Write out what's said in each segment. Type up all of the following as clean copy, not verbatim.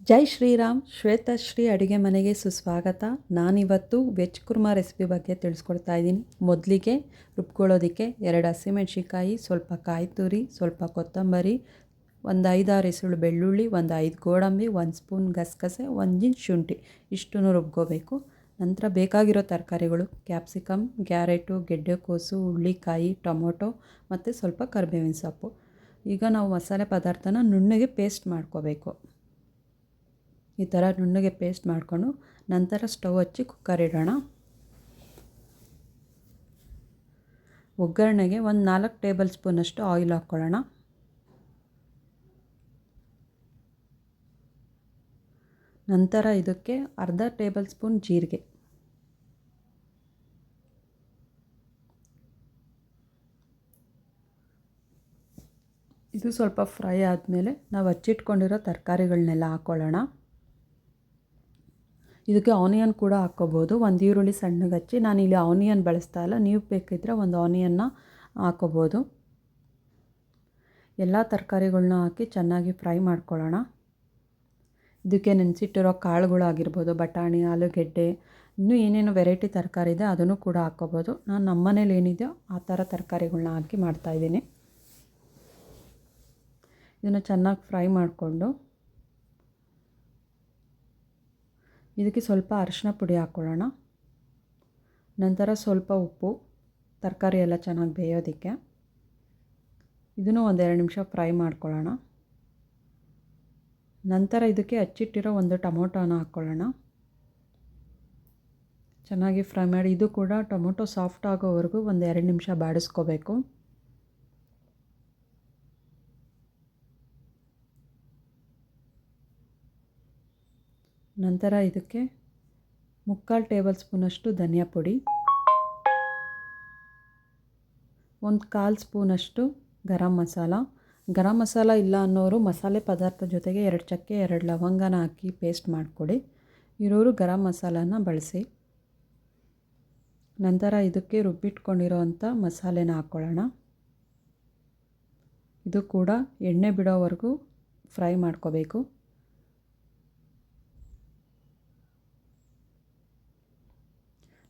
ಜೈ ಶ್ರೀರಾಮ್. ಶ್ವೇತಶ್ರೀ ಅಡುಗೆ ಮನೆಗೆ ಸುಸ್ವಾಗತ. ನಾನಿವತ್ತು ವೆಜ್ ಕುರ್ಮಾ ರೆಸಿಪಿ ಬಗ್ಗೆ ತಿಳಿಸ್ಕೊಡ್ತಾ ಇದ್ದೀನಿ. ಮೊದಲಿಗೆ ರುಬ್ಕೊಳ್ಳೋದಕ್ಕೆ 2 ಹಸಿಮೆಣ್ಸಿಕಾಯಿ, ಸ್ವಲ್ಪ ಕಾಯಿ ತುರಿ, ಸ್ವಲ್ಪ ಕೊತ್ತಂಬರಿ, ಒಂದು 5-6 ಎಸಳು ಬೆಳ್ಳುಳ್ಳಿ, ಒಂದು 5 ಗೋಡಂಬಿ, 1 ಸ್ಪೂನ್ ಗಸಗಸೆ, 1 ಇಂಚ್ ಶುಂಠಿ ಇಷ್ಟನ್ನು ರುಬ್ಕೋಬೇಕು. ನಂತರ ಬೇಕಾಗಿರೋ ತರಕಾರಿಗಳು ಕ್ಯಾಪ್ಸಿಕಮ್, ಕ್ಯಾರೆಟು, ಗೆಡ್ಡೆಕೋಸು, ಹುಳ್ಳಿಕಾಯಿ, ಟೊಮೊಟೊ ಮತ್ತು ಸ್ವಲ್ಪ ಕರಿಬೇವಿನ ಸೊಪ್ಪು. ಈಗ ನಾವು ಮಸಾಲೆ ಪದಾರ್ಥನ ನುಣ್ಣಗೆ ಪೇಸ್ಟ್ ಮಾಡ್ಕೋಬೇಕು. ಈ ಥರ ನುಣ್ಣಗೆ ಪೇಸ್ಟ್ ಮಾಡಿಕೊಂಡು ನಂತರ ಸ್ಟವ್ ಹಚ್ಚಿ ಕುಕ್ಕರ್ ಇಡೋಣ. ಒಗ್ಗರಣೆಗೆ ಒಂದು 4 ಟೇಬಲ್ ಸ್ಪೂನಷ್ಟು ಆಯಿಲ್ ಹಾಕ್ಕೊಳ್ಳೋಣ. ನಂತರ ಇದಕ್ಕೆ ಅರ್ಧ ಟೇಬಲ್ ಸ್ಪೂನ್ ಜೀರಿಗೆ, ಇದು ಸ್ವಲ್ಪ ಫ್ರೈ ಆದಮೇಲೆ ನಾವು ಹಚ್ಚಿಟ್ಕೊಂಡಿರೋ ತರಕಾರಿಗಳನ್ನೆಲ್ಲ ಹಾಕ್ಕೊಳ್ಳೋಣ. ಇದಕ್ಕೆ ಆನಿಯನ್ ಕೂಡ ಹಾಕ್ಕೋಬೋದು. ಒಂದು ಈರುಳ್ಳಿ ಸಣ್ಣಗೆ ಹಚ್ಚಿ, ನಾನಿಲ್ಲಿ ಆನಿಯನ್ ಬಳಸ್ತಾ ಇಲ್ಲ, ನೀವು ಬೇಕಿದ್ದರೆ ಒಂದು ಆನಿಯನ್ನ ಹಾಕ್ಕೋಬೋದು. ಎಲ್ಲ ತರಕಾರಿಗಳನ್ನ ಹಾಕಿ ಚೆನ್ನಾಗಿ ಫ್ರೈ ಮಾಡ್ಕೊಳ್ಳೋಣ. ಇದಕ್ಕೆ ನೆನೆಸಿಟ್ಟಿರೋ ಕಾಳುಗಳಾಗಿರ್ಬೋದು, ಬಟಾಣಿ, ಆಲೂಗೆಡ್ಡೆ, ಇನ್ನೂ ಏನೇನು ವೆರೈಟಿ ತರಕಾರಿ ಇದೆ ಅದನ್ನು ಕೂಡ ಹಾಕ್ಕೋಬೋದು. ನಾನು ನಮ್ಮ ಮನೇಲಿ ಏನಿದೆಯೋ ಆ ಥರ ತರಕಾರಿಗಳನ್ನ ಹಾಕಿ ಮಾಡ್ತಾಯಿದ್ದೀನಿ. ಇದನ್ನು ಚೆನ್ನಾಗಿ ಫ್ರೈ ಮಾಡಿಕೊಂಡು ಇದಕ್ಕೆ ಸ್ವಲ್ಪ ಅರಿಶಿನ ಪುಡಿ ಹಾಕ್ಕೊಳ್ಳೋಣ. ನಂತರ ಸ್ವಲ್ಪ ಉಪ್ಪು, ತರಕಾರಿ ಎಲ್ಲ ಚೆನ್ನಾಗಿ ಬೇಯೋದಕ್ಕೆ. ಇದನ್ನು ಒಂದು 2 ನಿಮಿಷ ಫ್ರೈ ಮಾಡ್ಕೊಳ್ಳೋಣ. ನಂತರ ಇದಕ್ಕೆ ಹಚ್ಚಿಟ್ಟಿರೋ ಒಂದು ಟೊಮೊಟೊನ ಹಾಕ್ಕೊಳ್ಳೋಣ. ಚೆನ್ನಾಗಿ ಫ್ರೈ ಮಾಡಿ, ಇದು ಕೂಡ ಟೊಮೊಟೊ ಸಾಫ್ಟ್ ಆಗೋವರೆಗೂ ಒಂದು 2 ನಿಮಿಷ ಬಾಡಿಸ್ಕೋಬೇಕು. ನಂತರ ಇದಕ್ಕೆ 3/4 ಟೇಬಲ್ ಸ್ಪೂನಷ್ಟು ಧನಿಯಾ ಪುಡಿ, 1/4 ಸ್ಪೂನಷ್ಟು ಗರಂ ಮಸಾಲ ಇಲ್ಲ ಅನ್ನೋರು ಮಸಾಲೆ ಪದಾರ್ಥ ಜೊತೆಗೆ 2 ಚಕ್ಕೆ 2 ಲವಂಗನ ಹಾಕಿ ಪೇಸ್ಟ್ ಮಾಡಿಕೊಡಿ. ಇರೋರು ಗರಂ ಮಸಾಲಾನ ಬಳಸಿ. ನಂತರ ಇದಕ್ಕೆ ರುಬ್ಬಿಟ್ಕೊಂಡಿರೋ ಅಂಥ ಮಸಾಲೆನ ಹಾಕ್ಕೊಳ್ಳೋಣ. ಇದು ಕೂಡ ಎಣ್ಣೆ ಬಿಡೋವರೆಗೂ ಫ್ರೈ ಮಾಡ್ಕೋಬೇಕು.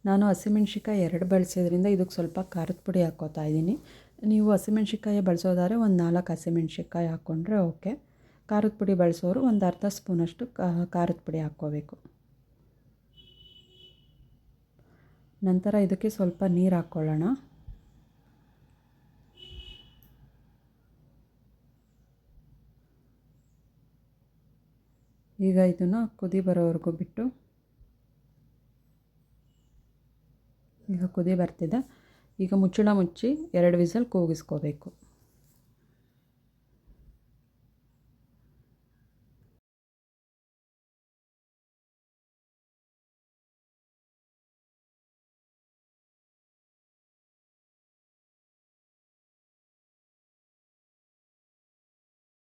ನಾನು ಹಸಿಮೆಣ್ಸಿಕಾಯಿ 2 ಬಳಸೋದ್ರಿಂದ ಇದಕ್ಕೆ ಸ್ವಲ್ಪ ಖಾರದ ಪುಡಿ ಹಾಕ್ಕೋತಾ ಇದ್ದೀನಿ. ನೀವು ಹಸಿಮೆಣ್ಸಿಕಾಯಿ ಬಳಸೋದಾದ್ರೆ ಒಂದು 4 ಹಸಿಮೆಣ್ಸಿಕಾಯಿ ಹಾಕ್ಕೊಂಡ್ರೆ ಓಕೆ. ಖಾರದ ಪುಡಿ ಬಳಸೋರು ಒಂದು ಅರ್ಧ ಸ್ಪೂನಷ್ಟು ಖಾರದ ಪುಡಿ ಹಾಕ್ಕೋಬೇಕು. ನಂತರ ಇದಕ್ಕೆ ಸ್ವಲ್ಪ ನೀರು ಹಾಕ್ಕೊಳ್ಳೋಣ. ಈಗ ಇದನ್ನು ಕುದಿ ಬರೋವರೆಗೂ ಬಿಟ್ಟು, ಈಗ ಕುದಿ ಬರ್ತಿದೆ. ಈಗ ಮುಚ್ಚಳ ಮುಚ್ಚಿ 2 ವಿಸಲ್ ಕೂಗಿಸ್ಕೋಬೇಕು.